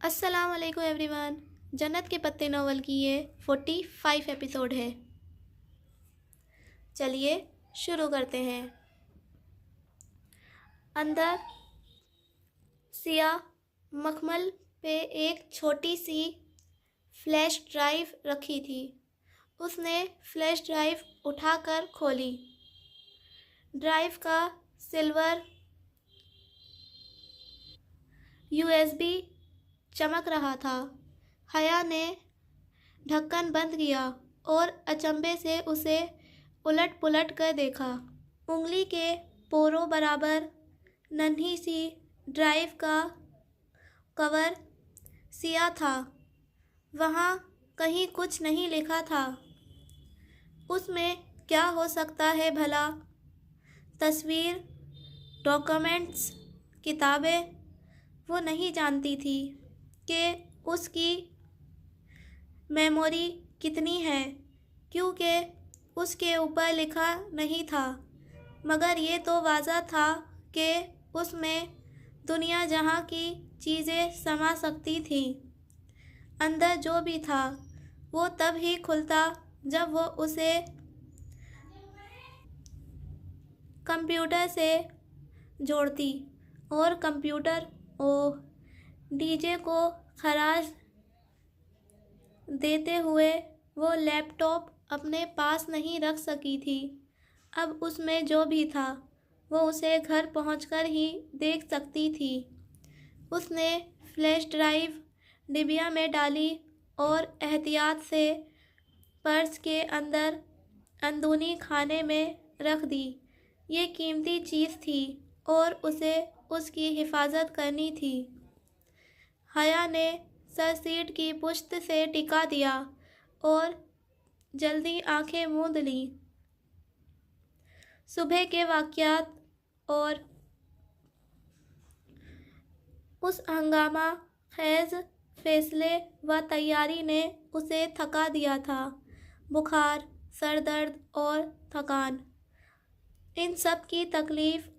السلام علیکم every one. جنت کے پتے ناول کی یہ 45 ایپیسوڈ ہے۔ چلیے شروع کرتے ہیں۔ اندر سیاہ مخمل پہ ایک چھوٹی سی فلیش ڈرائیو رکھی تھی۔ اس نے فلیش ڈرائیو اٹھا کر کھولی۔ ڈرائیو کا سلور USB چمک رہا تھا۔ حیا نے ڈھکن بند کیا اور اچنبھے سے اسے الٹ پلٹ کر دیکھا۔ انگلی کے پوروں برابر ننھی سی ڈرائیو کا کور سیاہ تھا۔ وہاں کہیں کچھ نہیں لکھا تھا۔ اس میں کیا ہو سکتا ہے بھلا؟ تصویر، ڈاکیومنٹس، کتابیں؟ وہ نہیں جانتی تھی کہ اس کی میموری کتنی ہے، کیونکہ اس کے اوپر لکھا نہیں تھا، مگر یہ تو واضح تھا کہ اس میں دنیا جہاں کی چیزیں سما سکتی تھیں۔ اندر جو بھی تھا وہ تب ہی کھلتا جب وہ اسے کمپیوٹر سے جوڑتی، اور کمپیوٹر ڈی جے کو خراش دیتے ہوئے وہ لیپ ٹاپ اپنے پاس نہیں رکھ سکی تھی۔ اب اس میں جو بھی تھا وہ اسے گھر پہنچ کر ہی دیکھ سکتی تھی۔ اس نے فلیش ڈرائیو ڈبیا میں ڈالی اور احتیاط سے پرس کے اندر اندرونی خانے میں رکھ دی۔ یہ قیمتی چیز تھی اور اسے اس کی حفاظت کرنی تھی۔ حیا نے سر سیٹ کی پشت سے ٹکا دیا اور جلدی آنکھیں موند لیں۔ صبح کے واقعات اور اس ہنگامہ خیز فیصلے و تیاری نے اسے تھکا دیا تھا۔ بخار، سر درد اور تھکان، ان سب کی تکلیف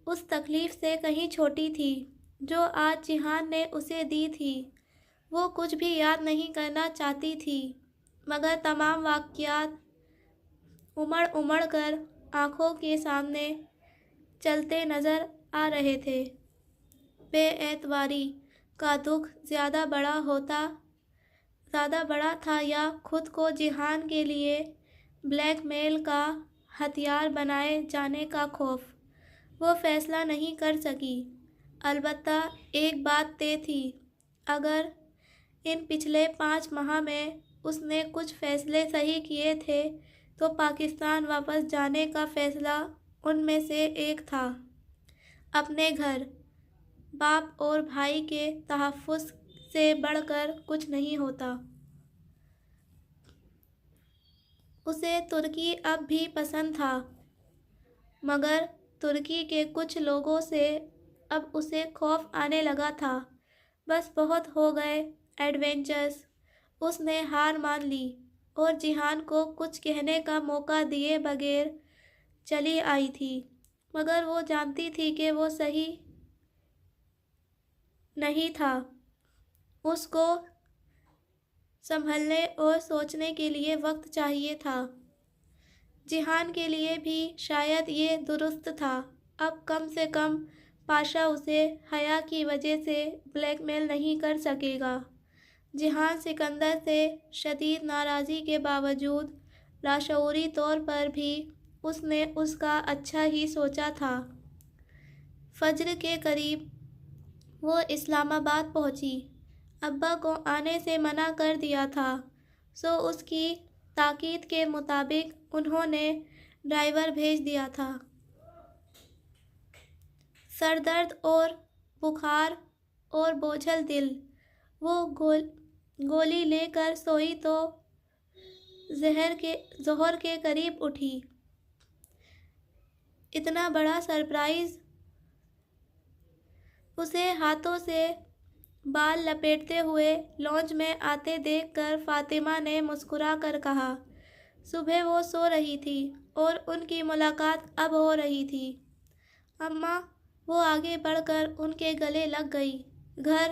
اس تکلیف سے کہیں چھوٹی تھی جو آج جہان نے اسے دی تھی۔ وہ کچھ بھی یاد نہیں کرنا چاہتی تھی، مگر تمام واقعات امڑ امڑ کر آنکھوں کے سامنے چلتے نظر آ رہے تھے۔ بے اعتباری کا دکھ زیادہ بڑا تھا یا خود کو جہان کے لیے بلیک میل کا ہتھیار بنائے جانے کا خوف؟ وہ فیصلہ نہیں کر سکی۔ البتہ ایک بات طے تھی، اگر ان پچھلے 5 ماہ میں اس نے کچھ فیصلے صحیح کیے تھے تو پاکستان واپس جانے کا فیصلہ ان میں سے ایک تھا۔ اپنے گھر، باپ اور بھائی کے تحفظ سے بڑھ کر کچھ نہیں ہوتا۔ اسے ترکی اب بھی پسند تھا، مگر ترکی کے کچھ لوگوں سے اب اسے خوف آنے لگا تھا۔ بس بہت ہو گئے ایڈونچرز۔ اس نے ہار مان لی اور جہان کو کچھ کہنے کا موقع دیے بغیر چلی آئی تھی، مگر وہ جانتی تھی کہ وہ صحیح نہیں تھا۔ اس کو سنبھلنے اور سوچنے کے لیے وقت چاہیے تھا۔ جہان کے لیے بھی شاید یہ درست تھا۔ اب کم سے کم پاشا اسے حیا کی وجہ سے بلیک میل نہیں کر سکے گا۔ جہان سکندر سے شدید ناراضی کے باوجود لاشعوری طور پر بھی اس نے اس کا اچھا ہی سوچا تھا۔ فجر کے قریب وہ اسلام آباد پہنچی۔ ابا کو آنے سے منع کر دیا تھا، سو اس کی تاکید کے مطابق انہوں نے ڈرائیور بھیج دیا تھا۔ سر درد اور بخار اور بوجھل دل، وہ گولی لے کر سوئی تو ظہر کے قریب اٹھی۔ اتنا بڑا سرپرائز! اسے ہاتھوں سے بال لپیٹتے ہوئے لانچ میں آتے دیکھ کر فاطمہ نے مسکرا کر کہا۔ صبح وہ سو رہی تھی اور ان کی ملاقات اب ہو رہی تھی۔ اماں! وہ آگے بڑھ کر ان کے گلے لگ گئی۔ گھر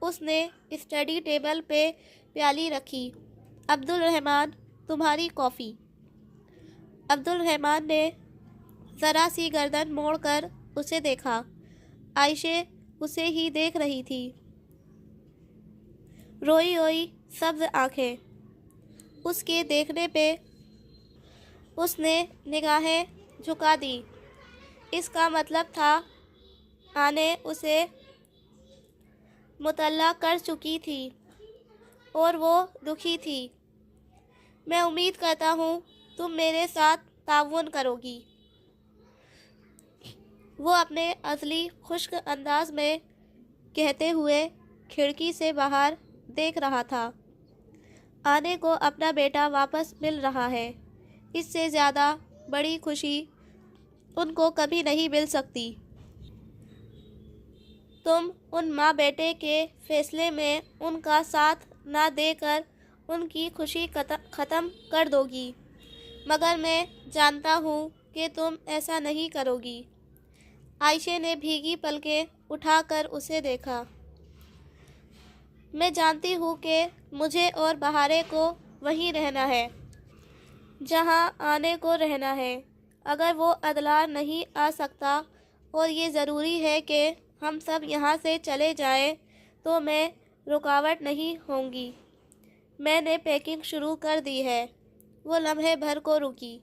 اس نے اسٹڈی ٹیبل پہ پیالی رکھی۔ عبدالرحمن، تمہاری کافی۔ عبدالرحمن نے ذرا سی گردن موڑ کر اسے دیکھا۔ عائشہ اسے ہی دیکھ رہی تھی، روئی روئی سبز آنکھیں۔ اس کے دیکھنے پہ اس نے نگاہیں جھکا دی۔ اس کا مطلب تھا آنے اسے مطلع کر چکی تھی اور وہ دکھی تھی۔ میں امید کرتا ہوں تم میرے ساتھ تعاون کرو گی، وہ اپنے اصلی خشک انداز میں کہتے ہوئے کھڑکی سے باہر دیکھ رہا تھا۔ آنے کو اپنا بیٹا واپس مل رہا ہے، اس سے زیادہ بڑی خوشی ان کو کبھی نہیں مل سکتی۔ تم ان ماں بیٹے کے فیصلے میں ان کا ساتھ نہ دے کر ان کی خوشی ختم کر دو گی، مگر میں جانتا ہوں کہ تم ایسا نہیں کرو گی۔ عائشہ نے بھیگی پلکیں اٹھا کر اسے دیکھا۔ میں جانتی ہوں کہ مجھے اور بہارے کو وہیں رہنا ہے جہاں آنے کو رہنا ہے۔ اگر وہ ادلار نہیں آ سکتا اور یہ ضروری ہے کہ ہم سب یہاں سے چلے جائیں تو میں رکاوٹ نہیں ہوں گی۔ میں نے پیکنگ شروع کر دی ہے۔ وہ لمحے بھر کو رکی۔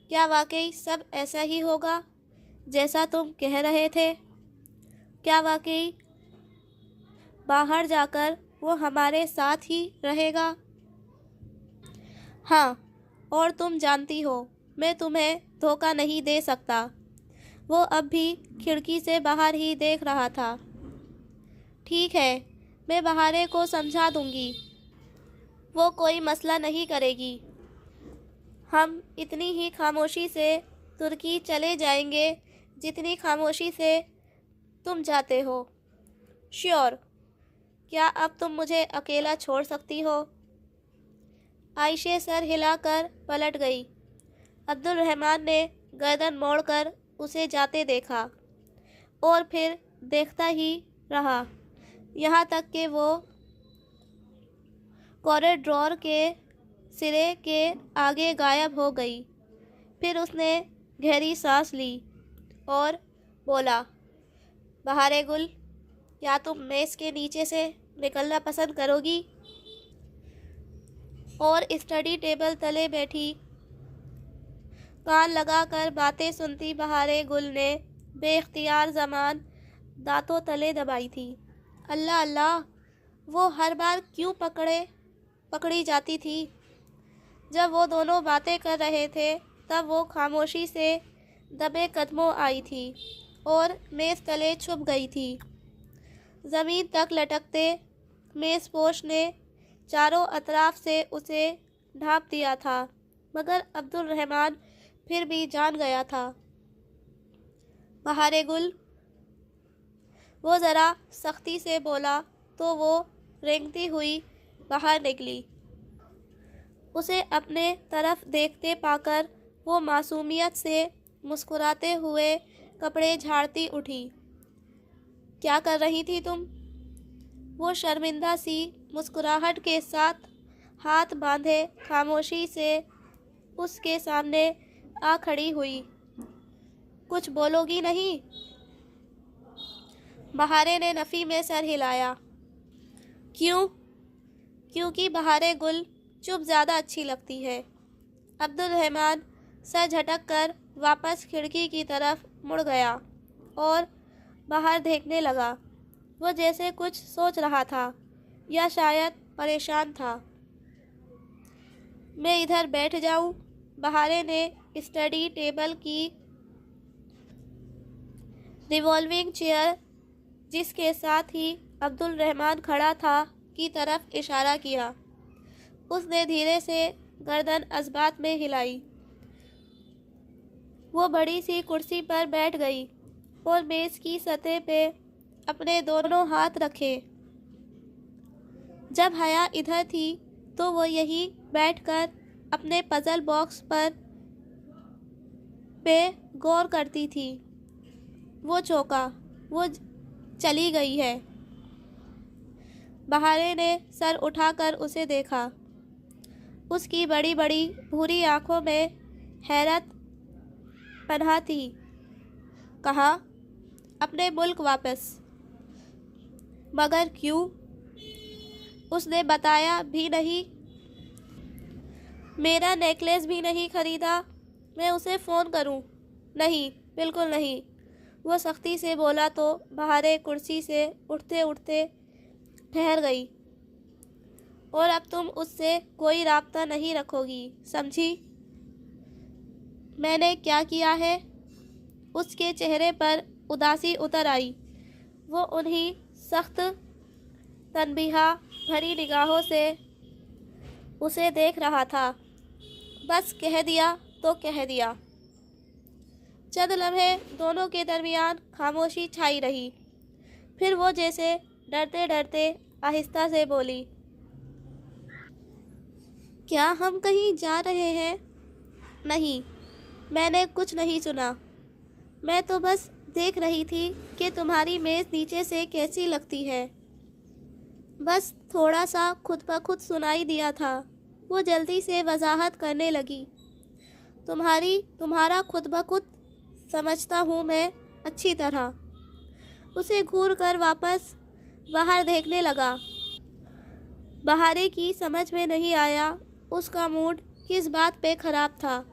کیا واقعی سب ایسا ہی ہوگا جیسا تم کہہ رہے تھے؟ کیا واقعی باہر جا کر وہ ہمارے ساتھ ہی رہے گا؟ ہاں، اور تم جانتی ہو میں تمہیں دھوکہ نہیں دے سکتا۔ وہ اب بھی کھڑکی سے باہر ہی دیکھ رہا تھا۔ ٹھیک ہے، میں بہارے کو سمجھا دوں گی، وہ کوئی مسئلہ نہیں کرے گی۔ ہم اتنی ہی خاموشی سے ترکی چلے جائیں گے جتنی خاموشی سے تم جاتے ہو۔ شیور۔ کیا اب تم مجھے اکیلا چھوڑ سکتی ہو؟ عائشہ سر ہلا کر پلٹ گئی۔ عبدالرحمن نے گردن موڑ کر اسے جاتے دیکھا اور پھر دیکھتا ہی رہا یہاں تک کہ وہ کوریڈور کے سرے کے آگے غائب ہو گئی۔ پھر اس نے گہری سانس لی اور بولا، بہارے گل، کیا تم میز کے نیچے سے نکلنا پسند کرو گی؟ اور اسٹڈی ٹیبل تلے بیٹھی کان لگا کر باتیں سنتی بہارے گل نے بے اختیار زبان دانتوں تلے دبائی تھی۔ اللہ اللہ، وہ ہر بار کیوں پکڑی جاتی تھی؟ جب وہ دونوں باتیں کر رہے تھے تب وہ خاموشی سے دبے قدموں آئی تھی اور میز تلے چھپ گئی تھی۔ زمین تک لٹکتے میز پوش نے چاروں اطراف سے اسے ڈھانپ دیا تھا، مگر عبدالرحمن پھر بھی جان گیا تھا۔ بہارے گل، وہ ذرا سختی سے بولا تو وہ رینگتی ہوئی باہر نکلی۔ اسے اپنے طرف دیکھتے پا کر وہ معصومیت سے مسکراتے ہوئے کپڑے جھاڑتی اٹھی۔ کیا کر رہی تھی تم؟ وہ شرمندہ سی مسکراہٹ کے ساتھ ہاتھ باندھے خاموشی سے اس کے سامنے آ کھڑی ہوئی۔ کچھ بولو گی نہیں؟ بہارے نے نفی میں سر ہلایا۔ کیوں؟ کیونکہ بہارے گل چپ زیادہ اچھی لگتی ہے۔ عبدالرحمن سر جھٹک کر واپس کھڑکی کی طرف مڑ گیا اور باہر دیکھنے لگا۔ وہ جیسے کچھ سوچ رہا تھا یا شاید پریشان تھا۔ میں ادھر بیٹھ جاؤں؟ بہارے نے اسٹڈی ٹیبل کی ریوالونگ چیئر جس کے ساتھ ہی عبدالرحمن کھڑا تھا کی طرف اشارہ کیا۔ اس نے دھیرے سے گردن اثبات میں ہلائی۔ وہ بڑی سی کرسی پر بیٹھ گئی اور میز کی سطح پہ اپنے دونوں ہاتھ رکھے۔ جب حیا ادھر تھی تو وہ یہیں بیٹھ کر اپنے پزل باکس پہ غور کرتی تھی۔ وہ چونکا، وہ چلی گئی ہے۔ بہارے نے سر اٹھا کر اسے دیکھا۔ اس کی بڑی بڑی بھوری آنکھوں میں حیرت پنہا تھی۔ کہا، اپنے ملک واپس؟ مگر کیوں؟ اس نے بتایا بھی نہیں۔ میرا نیکلیس بھی نہیں خریدا؟ میں اسے فون کروں؟ نہیں، بالکل نہیں، وہ سختی سے بولا تو بہارے کرسی سے اٹھتے اٹھتے ٹھہر گئی۔ اور اب تم اس سے کوئی رابطہ نہیں رکھو گی، سمجھی؟ میں نے کیا کیا ہے؟ اس کے چہرے پر اداسی اتر آئی۔ وہ انہی سخت تنبیہہ بھری نگاہوں سے اسے دیکھ رہا تھا۔ بس کہہ دیا تو کہہ دیا۔ چند لمحے دونوں کے درمیان خاموشی چھائی رہی۔ پھر وہ جیسے ڈرتے ڈرتے آہستہ سے بولی، کیا ہم کہیں جا رہے ہیں؟ نہیں، میں نے کچھ نہیں سنا۔ میں تو بس دیکھ رہی تھی کہ تمہاری میز نیچے سے کیسی لگتی ہے۔ بس تھوڑا سا خود بخود سنائی دیا تھا۔ وہ جلدی سے وضاحت کرنے لگی، تمہارا خود بخود سمجھتا ہوں میں اچھی طرح۔ اسے گھور کر واپس باہر دیکھنے لگا۔ بہارے کی سمجھ میں نہیں آیا اس کا موڈ کس بات پہ خراب تھا۔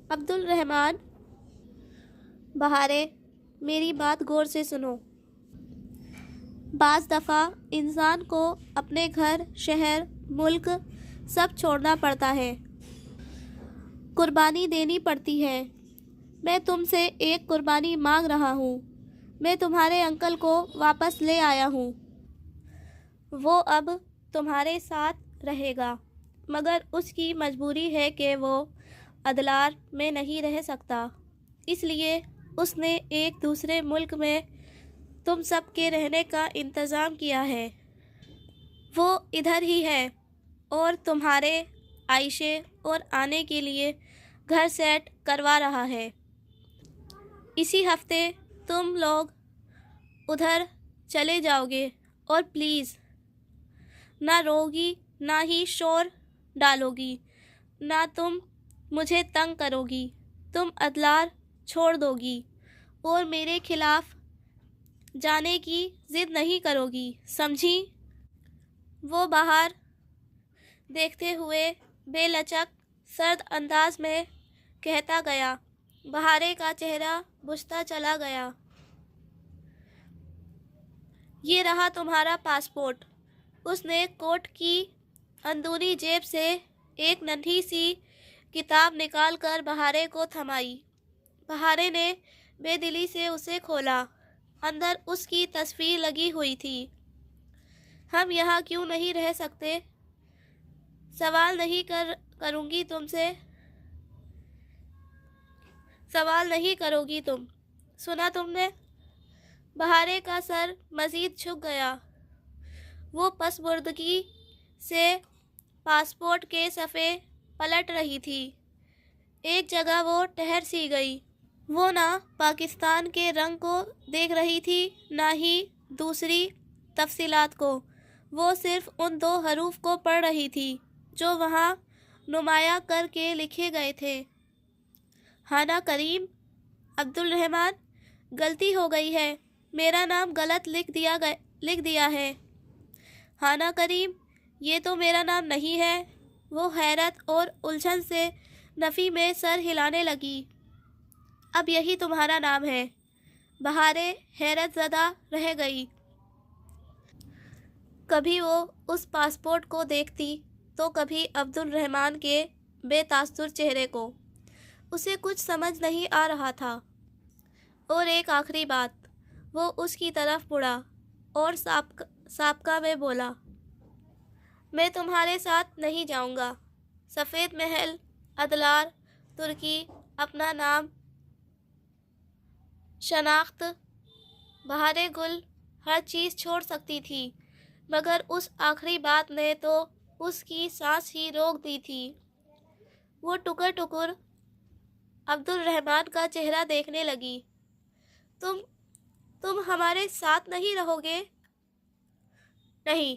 عبد الرحمن، بہارے، میری بات غور سے سنو۔ بعض دفعہ انسان کو اپنے گھر، شہر، ملک سب چھوڑنا پڑتا ہے، قربانی دینی پڑتی ہے۔ میں تم سے ایک قربانی مانگ رہا ہوں۔ میں تمہارے انکل کو واپس لے آیا ہوں۔ وہ اب تمہارے ساتھ رہے گا، مگر اس کی مجبوری ہے کہ وہ ادلار میں نہیں رہ سکتا۔ اس لیے اس نے ایک دوسرے ملک میں تم سب کے رہنے کا انتظام کیا ہے۔ وہ ادھر ہی ہے اور تمہارے عائشے اور آنے کے لیے گھر سیٹ کروا رہا ہے۔ اسی ہفتے تم لوگ ادھر چلے جاؤ گے اور پلیز نہ روگی، نہ ہی شور ڈالو گی، نہ تم مجھے تنگ کرو گی۔ تم ادلار چھوڑ دو گی اور میرے خلاف جانے کی ضد نہیں کرو گی، سمجھی؟ وہ باہر دیکھتے ہوئے بے لچک سرد انداز میں کہتا گیا۔ بہارے کا چہرہ بجھتا چلا گیا۔ یہ رہا تمہارا پاسپورٹ۔ اس نے کوٹ کی اندرونی جیب سے ایک ننھی سی کتاب نکال کر بہارے کو تھمائی۔ بہارے نے بے دلی سے اسے کھولا۔ اندر اس کی تصویر لگی ہوئی تھی۔ ہم یہاں کیوں نہیں رہ سکتے؟ سوال نہیں کروں گی تم سے۔ سوال نہیں کرو گی تم، سنا تم نے؟ بہارے کا سر مزید جھک گیا۔ وہ پسماردگی سے پاسپورٹ کے صفحے پلٹ رہی تھی۔ ایک جگہ وہ ٹھہر سی گئی۔ وہ نہ پاکستان کے رنگ کو دیکھ رہی تھی، نہ ہی دوسری تفصیلات کو۔ وہ صرف ان دو حروف کو پڑھ رہی تھی جو وہاں نمایاں کر کے لکھے گئے تھے۔ ہانہ کریم۔ عبد الرحمن، غلطی ہو گئی ہے، میرا نام غلط لکھ دیا ہے۔ ہانہ کریم، یہ تو میرا نام نہیں ہے۔ وہ حیرت اور الجھن سے نفی میں سر ہلانے لگی۔ اب یہی تمہارا نام ہے۔ بہارے حیرت زدہ رہ گئی۔ کبھی وہ اس پاسپورٹ کو دیکھتی تو کبھی عبد الرحمن کے بے تاثر چہرے کو۔ اسے کچھ سمجھ نہیں آ رہا تھا۔ اور ایک آخری بات، وہ اس کی طرف مڑا اور سابقہ میں بولا، میں تمہارے ساتھ نہیں جاؤں گا۔ سفید محل، ادلار، ترکی، اپنا نام، شناخت، بہارے گل ہر چیز چھوڑ سکتی تھی، مگر اس آخری بات نے تو اس کی سانس ہی روک دی تھی۔ وہ ٹکر ٹکر عبد الرحمن کا چہرہ دیکھنے لگی۔ تم ہمارے ساتھ نہیں رہو گے؟ نہیں،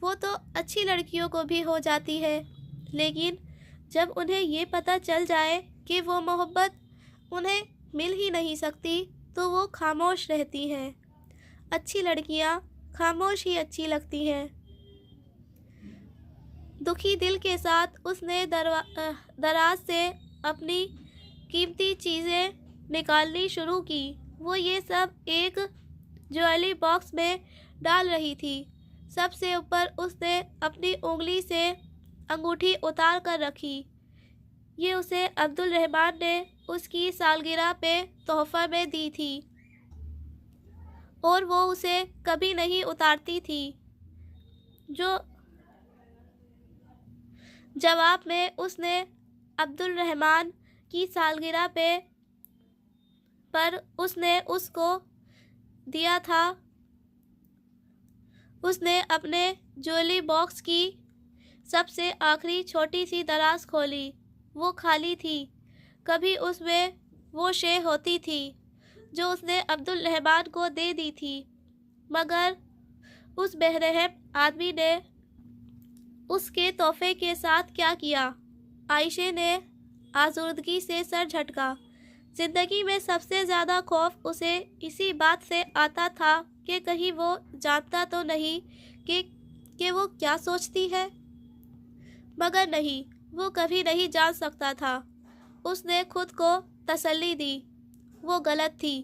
وہ تو اچھی لڑکیوں کو بھی ہو جاتی ہے، لیکن جب انہیں یہ پتہ چل جائے کہ وہ محبت انہیں مل ہی نہیں سکتی تو وہ خاموش رہتی ہیں۔ اچھی لڑکیاں خاموش ہی اچھی لگتی ہیں۔ دکھی دل کے ساتھ اس نے دراز سے اپنی قیمتی چیزیں نکالنی شروع کی۔ وہ یہ سب ایک جویلری باکس میں ڈال رہی تھی۔ سب سے اوپر اس نے اپنی انگلی سے انگوٹھی اتار کر رکھی۔ یہ اسے عبدالرحمن نے اس کی سالگرہ پہ تحفہ میں دی تھی اور وہ اسے کبھی نہیں اتارتی تھی۔ جواب میں اس نے عبدالرحمن کی سالگرہ پر اس نے اس کو دیا تھا۔ اس نے اپنے جویلری باکس کی سب سے آخری چھوٹی سی دراز کھولی۔ وہ خالی تھی۔ کبھی اس میں وہ شے ہوتی تھی جو اس نے عبدالرحمن کو دے دی تھی، مگر اس بے رحم آدمی نے اس کے تحفے کے ساتھ کیا کیا؟ عائشہ نے آزردگی سے سر جھٹکا۔ زندگی میں سب سے زیادہ خوف اسے اسی بات سے آتا تھا کہ کہیں وہ جانتا تو نہیں کہ وہ کیا سوچتی ہے، مگر نہیں، وہ کبھی نہیں جان سکتا تھا۔ اس نے خود کو تسلی دی، وہ غلط تھی۔